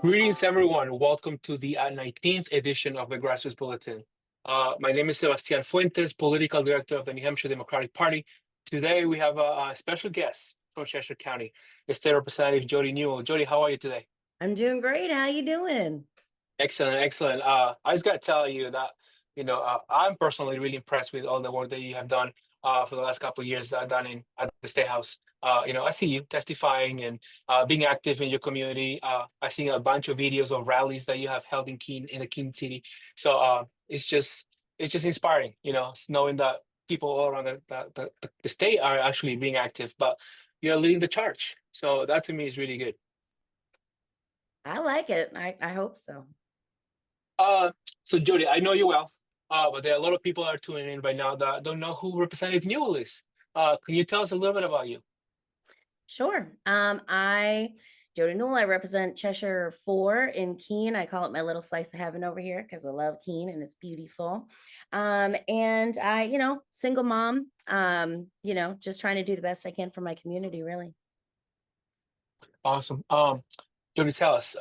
Greetings, everyone. Welcome to the 19th edition of the Grassroots Bulletin. My name is Sebastian Fuentes, Political Director of the New Hampshire Democratic Party. Today, we have a special guest from Cheshire County, the State Representative Jodi Newell. Jodi, how are you today? I'm doing great. How you doing? Excellent, excellent. I just got to tell you that, I'm personally really impressed with all the work that you have done for the last couple of years done at the State House. I see you testifying and being active in your community. I've seen a bunch of videos of rallies that you have held in the Keene City. So it's just inspiring, knowing that people all around the state are actually being active, but you're leading the charge. So that to me is really good. I like it. I hope so. Uh, so Jody, I know you well, but there are a lot of people that are tuning in right now that don't know who Representative Newell is. Can you tell us a little bit about you? Sure. Jodi Newell, I represent Cheshire 4 in Keene. I call it my little slice of heaven over here because I love Keene and it's beautiful. And I, single mom, just trying to do the best I can for my community, really. Awesome. Jody, tell us.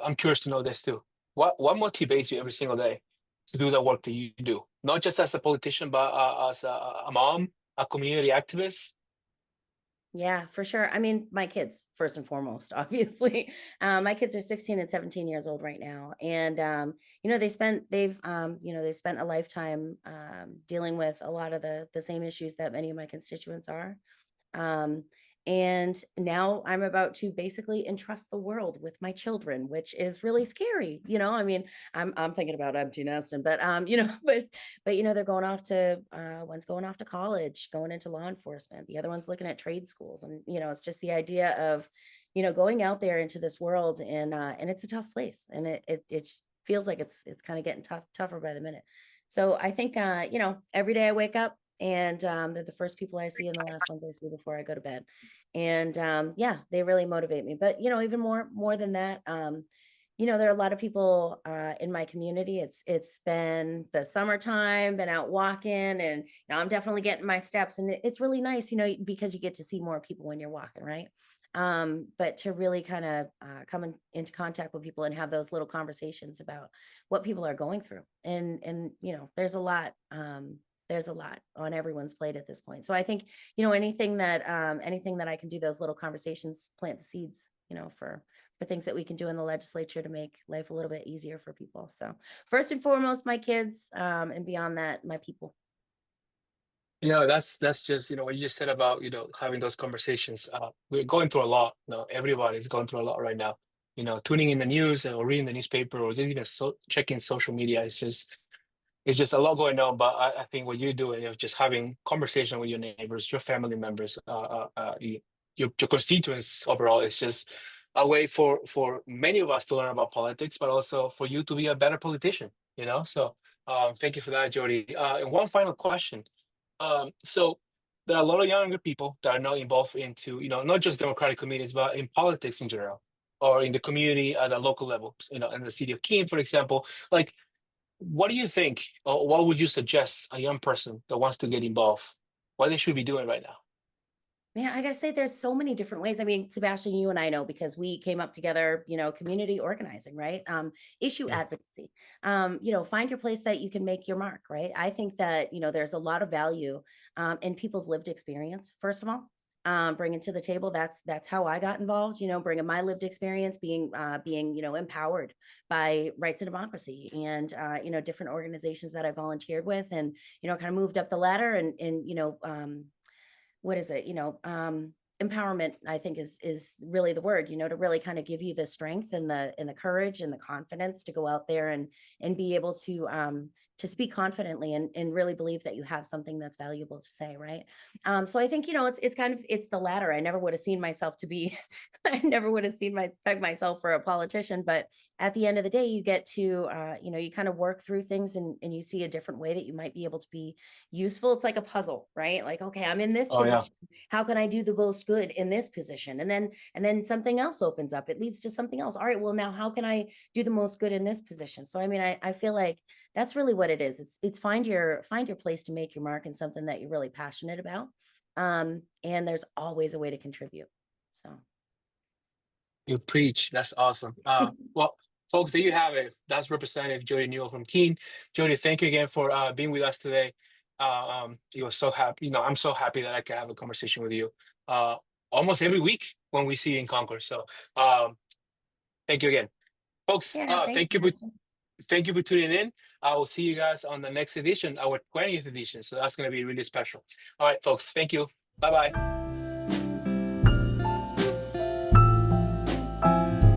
I'm curious to know this too. What motivates you every single day to do the work that you do, not just as a politician, but as a mom, a community activist? Yeah, for sure. I mean, my kids, first and foremost, obviously. My kids are 16 and 17 years old right now. And they spent a lifetime dealing with a lot of the same issues that many of my constituents are. Um, and now I'm about to basically entrust the world with my children, which is really scary. I mean, I'm thinking about empty nesting, but they're going off to one's going off to college, going into law enforcement. The other one's looking at trade schools, and it's just the idea of, going out there into this world, and it's a tough place, and it just feels like it's kind of getting tougher by the minute. So I think every day I wake up and they're the first people I see and the last ones I see before I go to bed. And yeah, they really motivate me. But even more than that, there are a lot of people in my community. It's been the summertime, been out walking, and I'm definitely getting my steps, and it's really nice, because you get to see more people when you're walking, right? But to really kind of come into contact with people and have those little conversations about what people are going through, and there's a lot on everyone's plate at this point. So I think, anything that I can do, those little conversations, plant the seeds, for things that we can do in the legislature to make life a little bit easier for people. So first and foremost, my kids, and beyond that, my people. That's just, what you just said about, having those conversations. We're going through a lot. Everybody's going through a lot right now. Tuning in the news or reading the newspaper or just even checking social media. It's just a lot going on. But I think what you're doing is just having conversation with your neighbors, your family members, your constituents overall. It's just a way for many of us to learn about politics, but also for you to be a better politician. So thank you for that, Jody. And one final question. So there are a lot of younger people that are now involved into, not just democratic communities, but in politics in general, or in the community at a local level, in the city of Keene, for example. Like, what do you think, or what would you suggest a young person that wants to get involved, what they should be doing right now? Man, I gotta say, there's so many different ways. I mean, Sebastian, you and I know because we came up together, community organizing, right? Issue Yeah. advocacy. Find your place that you can make your mark, right? I think that, there's a lot of value in people's lived experience, first of all. Bringing to the table. That's how I got involved. Bringing my lived experience, being empowered by rights and democracy, and different organizations that I volunteered with, and kind of moved up the ladder, and what is it, empowerment, I think is really the word, to really kind of give you the strength and the courage and the confidence to go out there and be able to speak confidently and really believe that you have something that's valuable to say, right? So I think, it's the latter. I never would have seen myself to be I never would have seen peg myself for a politician, but at the end of the day, you get to you kind of work through things, and you see a different way that you might be able to be useful. It's like a puzzle, right? Like, okay, I'm in this Oh yeah. position. How can I do the most good in this position? And then something else opens up. It leads to something else. All right, well, now how can I do the most good in this position? So I mean, I feel like that's really what it is. It's find your place to make your mark in something that you're really passionate about. And there's always a way to contribute. So You preach. That's awesome. Well, folks, there you have it. That's Representative Jodi Newell from Keene. Jodi, thank you again for being with us today. You were so happy. I'm so happy that I can have a conversation with you uh, almost every week when we see you in Concord. So, um, thank you again, folks. Yeah, thanks, Sebastian. Thank you for tuning in. I will see you guys on the next edition, our 20th edition. So that's going to be really special. All right, folks. Thank you. Bye bye.